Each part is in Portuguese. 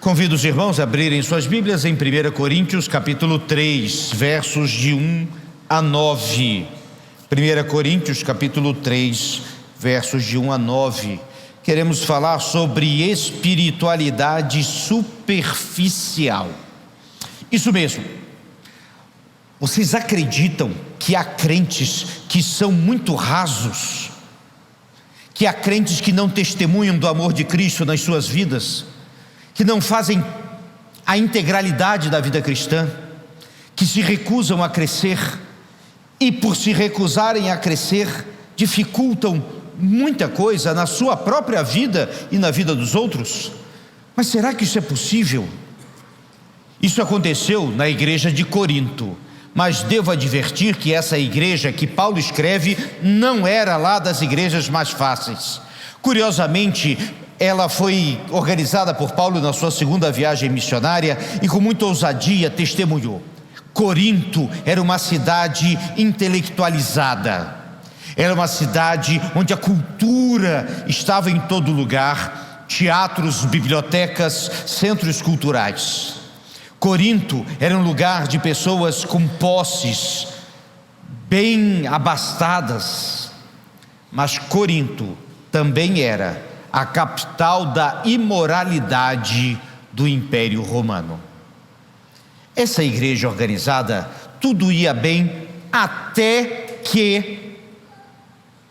Convido os irmãos a abrirem suas Bíblias em 1 Coríntios capítulo 3, versos de 1 a 9. 1 Coríntios capítulo 3, versos de 1 a 9. Queremos falar sobre espiritualidade superficial. Isso mesmo. Vocês acreditam que há crentes que são muito rasos? Que há crentes que não testemunham do amor de Cristo nas suas vidas? Que não fazem a integralidade da vida cristã, que se recusam a crescer, e por se recusarem a crescer, dificultam muita coisa na sua própria vida e na vida dos outros? Mas será que isso é possível? Isso aconteceu na igreja de Corinto, mas devo advertir que essa igreja que Paulo escreve não era lá das igrejas mais fáceis. Curiosamente, ela foi organizada por Paulo na sua segunda viagem missionária e com muita ousadia testemunhou. Corinto era uma cidade intelectualizada, era uma cidade onde a cultura estava em todo lugar, teatros, bibliotecas, centros culturais. Corinto era um lugar de pessoas com posses, bem abastadas, mas Corinto também era a capital da imoralidade do Império Romano. Essa igreja organizada, tudo ia bem até que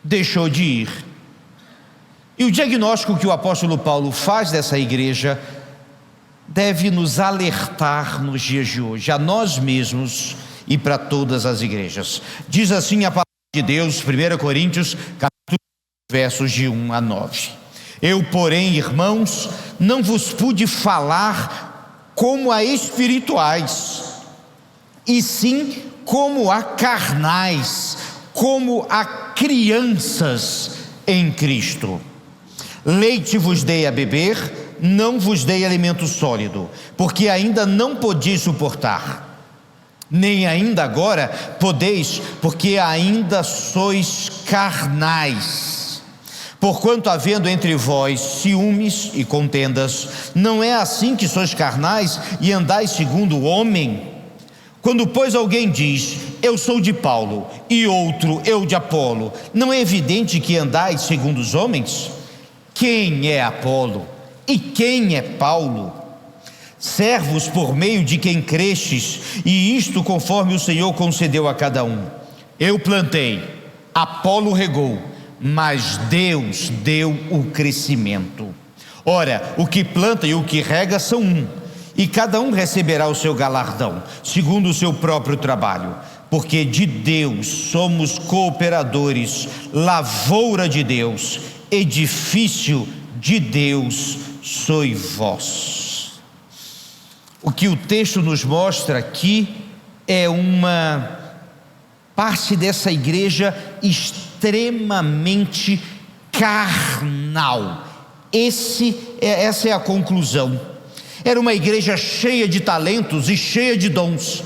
deixou de ir. E o diagnóstico que o apóstolo Paulo faz dessa igreja deve nos alertar nos dias de hoje, a nós mesmos e para todas as igrejas. Diz assim a palavra de Deus, 1 Coríntios, capítulo 1, versos de 1 a 9. Eu, porém, irmãos, não vos pude falar como a espirituais, e sim como a carnais, como a crianças em Cristo. Leite vos dei a beber, não vos dei alimento sólido, porque ainda não podeis suportar, nem ainda agora podeis, porque ainda sois carnais. Porquanto havendo entre vós ciúmes e contendas, não é assim que sois carnais e andais segundo o homem? Quando pois alguém diz, eu sou de Paulo, e outro, eu de Apolo, não é evidente que andais segundo os homens? Quem é Apolo? E quem é Paulo? Servos por meio de quem crestes, e isto conforme o Senhor concedeu a cada um. Eu plantei, Apolo regou, mas Deus deu o crescimento. Ora, o que planta e o que rega são um, e cada um receberá o seu galardão, segundo o seu próprio trabalho, porque de Deus somos cooperadores, lavoura de Deus, edifício de Deus sois vós. O que o texto nos mostra aqui é uma parte dessa igreja extremamente carnal. Essa é a conclusão. Era uma igreja cheia de talentos e cheia de dons,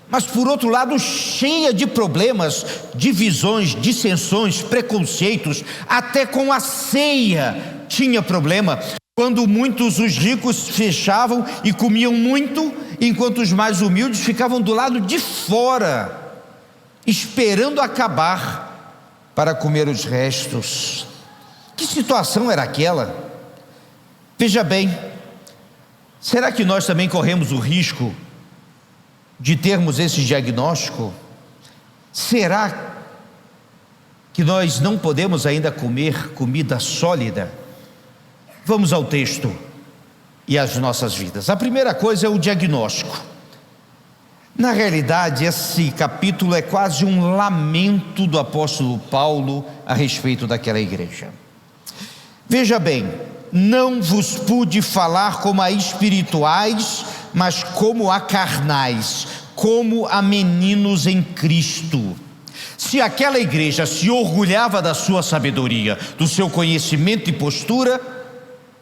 mas por outro lado cheia de problemas, divisões, dissensões, preconceitos. Até com a ceia tinha problema, quando muitos os ricos fechavam e comiam muito, enquanto os mais humildes ficavam do lado de fora, esperando acabar para comer os restos. Que situação era aquela? Veja bem, será que nós também corremos o risco de termos esse diagnóstico? Será que nós não podemos ainda comer comida sólida? Vamos ao texto e às nossas vidas. A primeira coisa é o diagnóstico. Na realidade, esse capítulo é quase um lamento do apóstolo Paulo a respeito daquela igreja. Veja bem, não vos pude falar como a espirituais, mas como a carnais, como a meninos em Cristo. Se aquela igreja se orgulhava da sua sabedoria, do seu conhecimento e postura,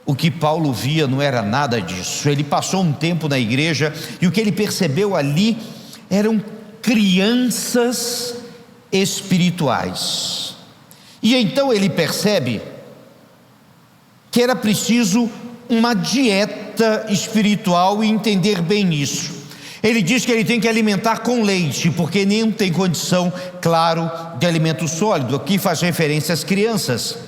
o que Paulo via não era nada disso. Ele passou um tempo na igreja e o que ele percebeu ali eram crianças espirituais. E então ele percebe que era preciso uma dieta dieta espiritual e entender bem isso. Ele diz que ele tem que alimentar com leite, porque nem tem condição, claro, de alimento sólido. Aqui faz referência às crianças,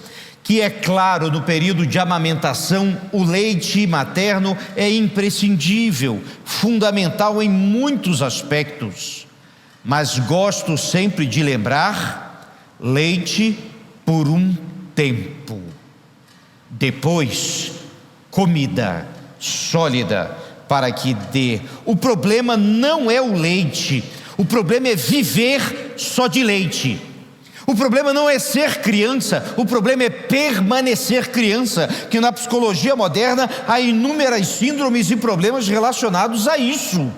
que é claro, no período de amamentação, o leite materno é imprescindível, fundamental em muitos aspectos. Mas gosto sempre de lembrar, leite por um tempo. Depois, comida sólida para que dê. O problema não é o leite, o problema é viver só de leite. O problema não é ser criança, o problema é permanecer criança, que na psicologia moderna há inúmeras síndromes e problemas relacionados a isso.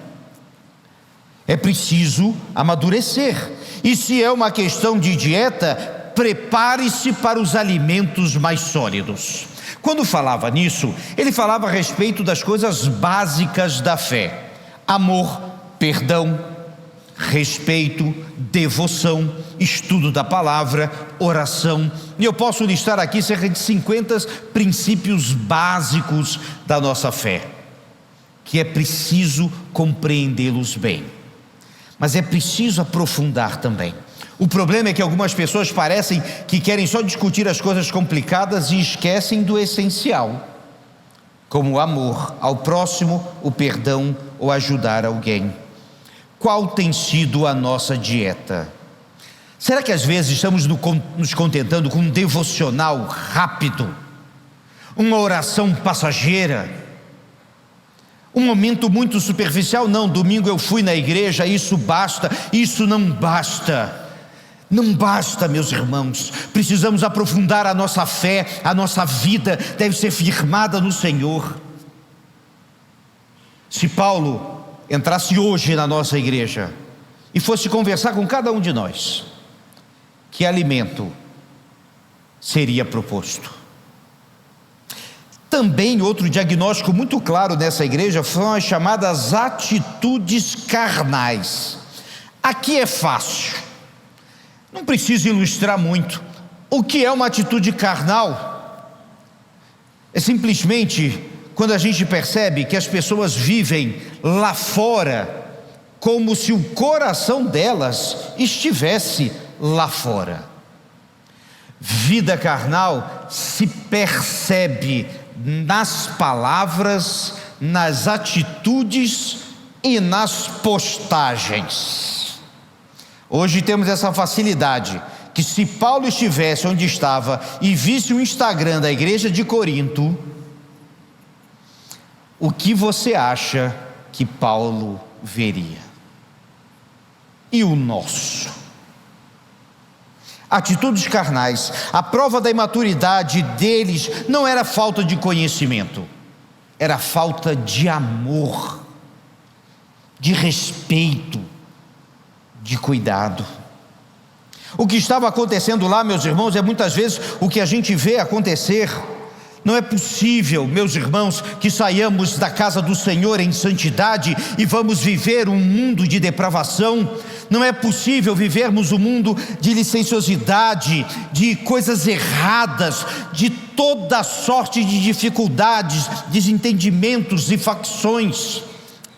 É preciso amadurecer. E se é uma questão de dieta, prepare-se para os alimentos mais sólidos. Quando falava nisso, ele falava a respeito das coisas básicas da fé: amor, perdão, respeito, devoção, estudo da palavra, oração. E eu posso listar aqui cerca de 50 princípios básicos da nossa fé, que é preciso compreendê-los bem. Mas é preciso aprofundar também. O problema é que algumas pessoas parecem que querem só discutir as coisas complicadas e esquecem do essencial, como o amor ao próximo, o perdão ou ajudar alguém. Qual tem sido a nossa dieta? Será que às vezes estamos nos contentando com um devocional rápido, uma oração passageira, um momento muito superficial? Não, domingo eu fui na igreja, isso basta. Isso não basta. Não basta, meus irmãos. Precisamos aprofundar a nossa fé, a nossa vida deve ser firmada no Senhor. Se Paulo entrasse hoje na nossa igreja e fosse conversar com cada um de nós, que alimento seria proposto? Também outro diagnóstico muito claro nessa igreja foram as chamadas atitudes carnais. Aqui é fácil, não preciso ilustrar muito. O que é uma atitude carnal? É simplesmente quando a gente percebe que as pessoas vivem lá fora como se o coração delas estivesse lá fora. Vida carnal se percebe nas palavras, nas atitudes e nas postagens. Hoje temos essa facilidade, que se Paulo estivesse onde estava e visse o Instagram da igreja de Corinto, o que você acha que Paulo veria? E o nosso? Atitudes carnais. A prova da imaturidade deles não era falta de conhecimento, era falta de amor, de respeito, de cuidado. O que estava acontecendo lá, meus irmãos, é muitas vezes o que a gente vê acontecer. Não é possível, meus irmãos, que saiamos da casa do Senhor em santidade e vamos viver um mundo de depravação. Não é possível vivermos um mundo de licenciosidade, de coisas erradas, de toda sorte de dificuldades, desentendimentos e facções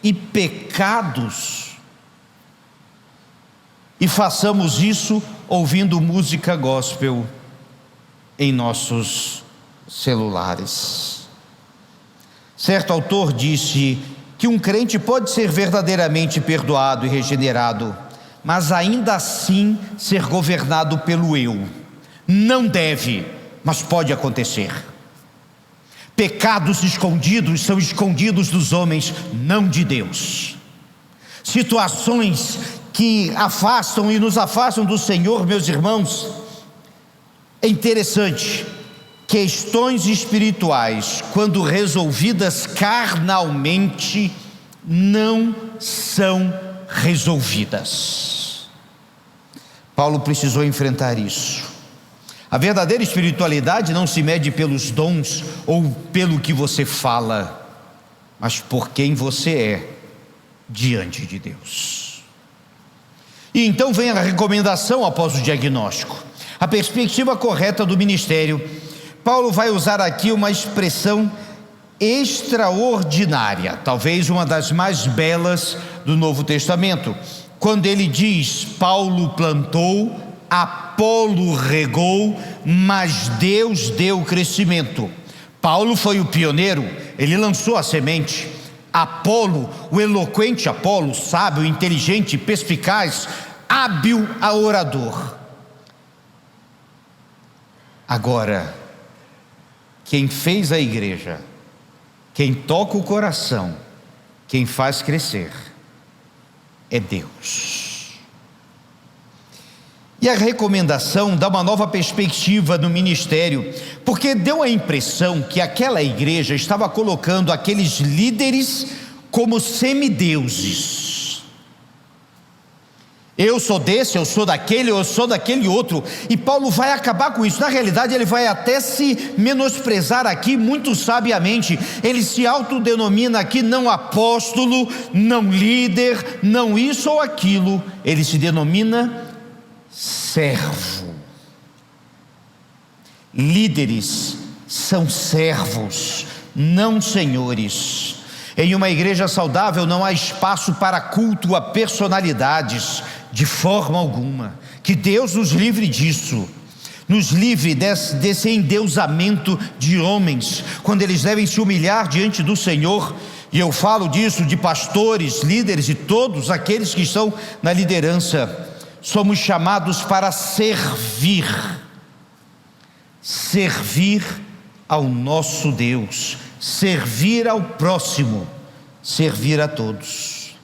e pecados. E façamos isso ouvindo música gospel em nossos celulares. Certo autor disse que um crente pode ser verdadeiramente perdoado e regenerado, mas ainda assim ser governado pelo eu. Não deve, mas pode acontecer. Pecados escondidos são escondidos dos homens, não de Deus. Situações que afastam e nos afastam do Senhor, meus irmãos, é interessante. Questões espirituais, quando resolvidas carnalmente, não são resolvidas. Paulo precisou enfrentar isso. A verdadeira espiritualidade não se mede pelos dons ou pelo que você fala, mas por quem você é diante de Deus. E então vem a recomendação após o diagnóstico, a perspectiva correta do ministério. Paulo vai usar aqui uma expressão extraordinária, talvez uma das mais belas do Novo Testamento, quando ele diz: Paulo plantou, Apolo regou, mas Deus deu crescimento. Paulo foi o pioneiro, ele lançou a semente. Apolo, o eloquente Apolo, sábio, inteligente, perspicaz, hábil a orador. Agora, quem fez a igreja, quem toca o coração, quem faz crescer, é Deus. E a recomendação dá uma nova perspectiva no ministério, porque deu a impressão que aquela igreja estava colocando aqueles líderes como semideuses. Eu sou desse, eu sou daquele outro. E Paulo vai acabar com isso. Na realidade, ele vai até se menosprezar aqui muito sabiamente. Ele se autodenomina aqui não apóstolo, não líder, não isso ou aquilo. Ele se denomina servo. Líderes são servos, não senhores. Em uma igreja saudável não há espaço para culto a personalidades, de forma alguma. Que Deus nos livre disso, nos livre desse endeusamento de homens, quando eles devem se humilhar diante do Senhor. E eu falo disso de pastores, líderes e todos aqueles que estão na liderança. Somos chamados para servir ao nosso Deus, servir ao próximo, servir a todos.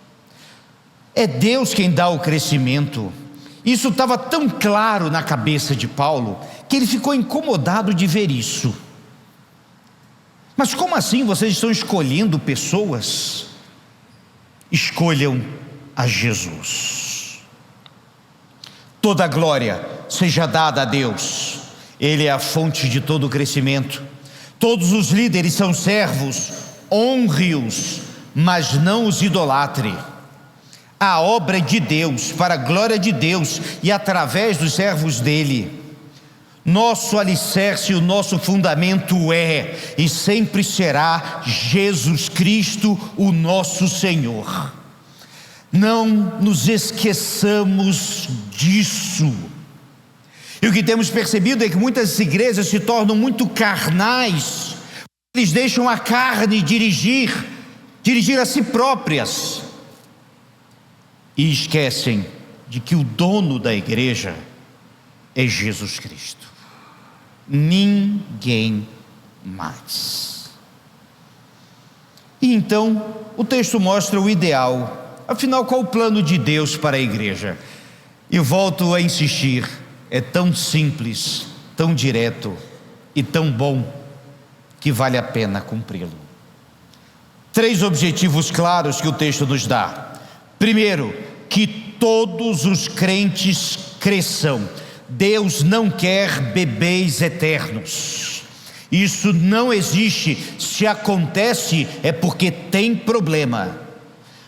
É Deus quem dá o crescimento. Isso estava tão claro na cabeça de Paulo, que ele ficou incomodado de ver isso. Mas como assim vocês estão escolhendo pessoas? Escolham a Jesus. Toda a glória seja dada a Deus, Ele é a fonte de todo o crescimento. Todos os líderes são servos, honre-os, mas não os idolatre. A obra é de Deus, para a glória de Deus e através dos servos dele. Nosso alicerce e o nosso fundamento é e sempre será Jesus Cristo, o nosso Senhor. Não nos esqueçamos disso. E o que temos percebido é que muitas igrejas se tornam muito carnais. Eles deixam a carne dirigir a si próprias. E esquecem de que o dono da igreja é Jesus Cristo. Ninguém mais. E então, o texto mostra o ideal. Afinal, qual o plano de Deus para a igreja? E volto a insistir, é tão simples, tão direto e tão bom, que vale a pena cumpri-lo. 3 objetivos claros que o texto nos dá. Primeiro, que todos os crentes cresçam. Deus não quer bebês eternos. Isso não existe. Se acontece, é porque tem problema.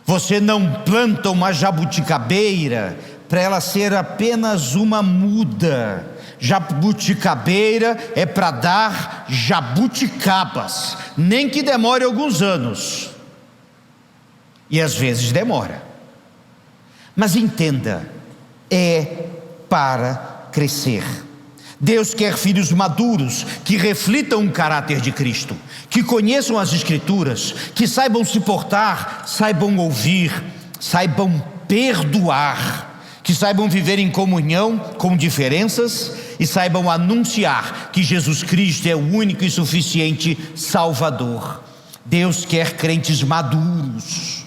Você não planta uma jabuticabeira para ela ser apenas uma muda. Jabuticabeira é para dar jabuticabas, nem que demore alguns anos. E às vezes demora. Mas entenda, é para crescer. Deus quer filhos maduros, que reflitam o caráter de Cristo, que conheçam as Escrituras, que saibam se portar, saibam ouvir, saibam perdoar, que saibam viver em comunhão com diferenças e saibam anunciar que Jesus Cristo é o único e suficiente Salvador. Deus quer crentes maduros.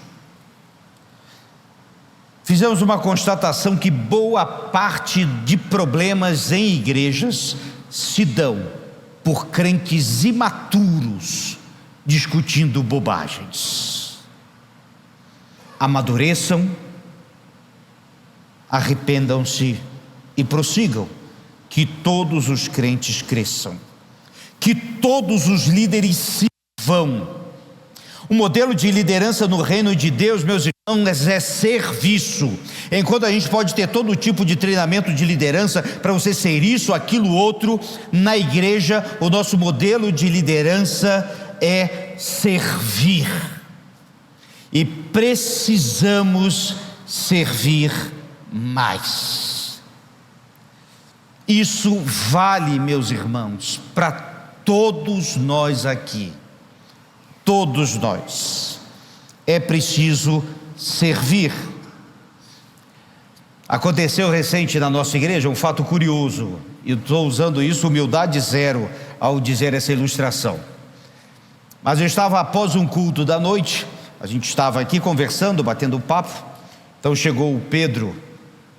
Fizemos uma constatação que boa parte de problemas em igrejas se dão por crentes imaturos discutindo bobagens. Amadureçam, arrependam-se e prossigam. Que todos os crentes cresçam, que todos os líderes sirvam. O modelo de liderança no reino de Deus, meus irmãos, é serviço. Enquanto a gente pode ter todo tipo de treinamento de liderança para você ser isso, aquilo, outro, na igreja, o nosso modelo de liderança é servir. E precisamos servir mais. Isso vale, meus irmãos, para todos nós aqui. Todos nós. É preciso servir. Aconteceu recente na nossa igreja um fato curioso. E estou usando isso, humildade zero, ao dizer essa ilustração. Mas eu estava após um culto da noite. A gente estava aqui conversando, batendo papo. Então chegou o Pedro,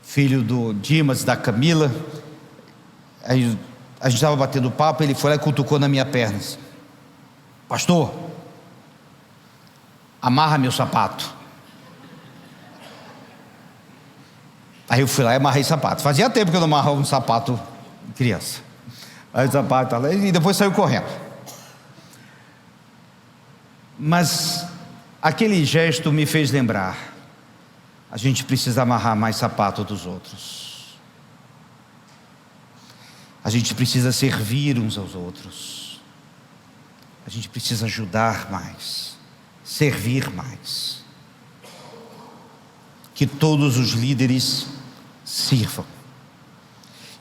filho do Dimas, da Camila. Aí a gente estava batendo papo, ele foi lá e cutucou na minha perna. Pastor, amarra meu sapato. Aí eu fui lá e amarrei sapato. Fazia tempo que eu não amarrava um sapato de criança. Aí o sapato lá, e depois saiu correndo. Mas aquele gesto me fez lembrar: a gente precisa amarrar mais sapato dos outros. A gente precisa servir uns aos outros. A gente precisa ajudar mais, servir mais. Que todos os líderes sirvam.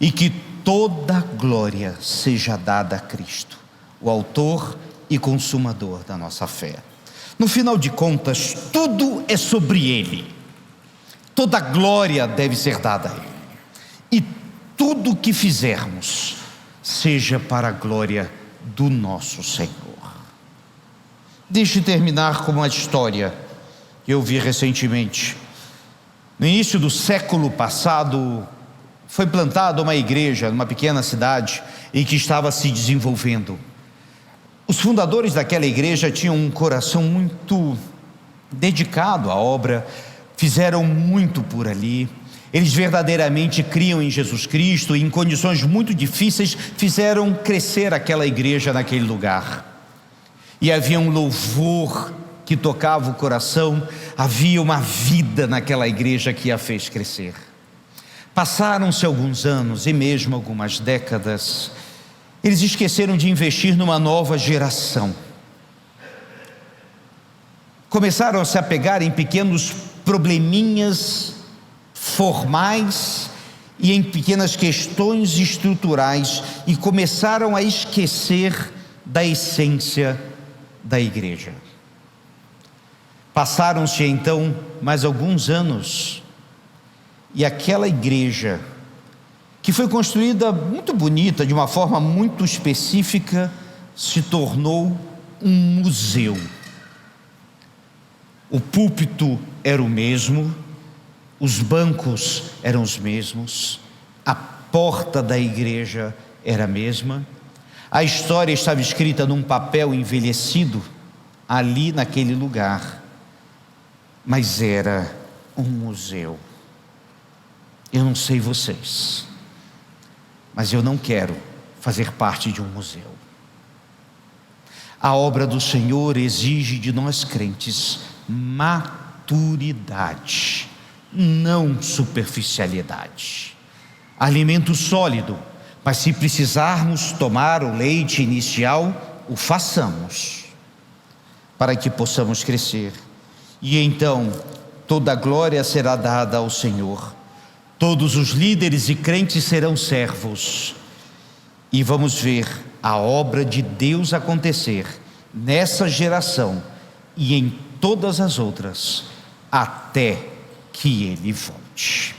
E que toda glória seja dada a Cristo, o autor e consumador da nossa fé. No final de contas, tudo é sobre Ele. Toda glória deve ser dada a Ele. E tudo que fizermos seja para a glória do nosso Senhor. Deixe terminar com uma história que eu vi recentemente. No início do século passado, foi plantada uma igreja numa pequena cidade em que estava se desenvolvendo. Os fundadores daquela igreja tinham um coração muito dedicado à obra, fizeram muito por ali. Eles verdadeiramente criam em Jesus Cristo e em condições muito difíceis fizeram crescer aquela igreja naquele lugar. E havia um louvor que tocava o coração, havia uma vida naquela igreja que a fez crescer. Passaram-se alguns anos e mesmo algumas décadas, eles esqueceram de investir numa nova geração. Começaram a se apegar em pequenos probleminhas formais e em pequenas questões estruturais e começaram a esquecer da essência da igreja. Passaram-se então mais alguns anos e aquela igreja, que foi construída muito bonita, de uma forma muito específica, se tornou um museu. O púlpito era o mesmo, os bancos eram os mesmos, a porta da igreja era a mesma, a história estava escrita num papel envelhecido, ali naquele lugar, mas era um museu. Eu não sei vocês, mas eu não quero fazer parte de um museu. A obra do Senhor exige de nós crentes maturidade, não superficialidade. Alimento sólido, mas se precisarmos tomar o leite inicial, o façamos, para que possamos crescer. E então toda a glória será dada ao Senhor. Todos os líderes e crentes serão servos, e vamos ver a obra de Deus acontecer nessa geração e em todas as outras, até que Ele volte.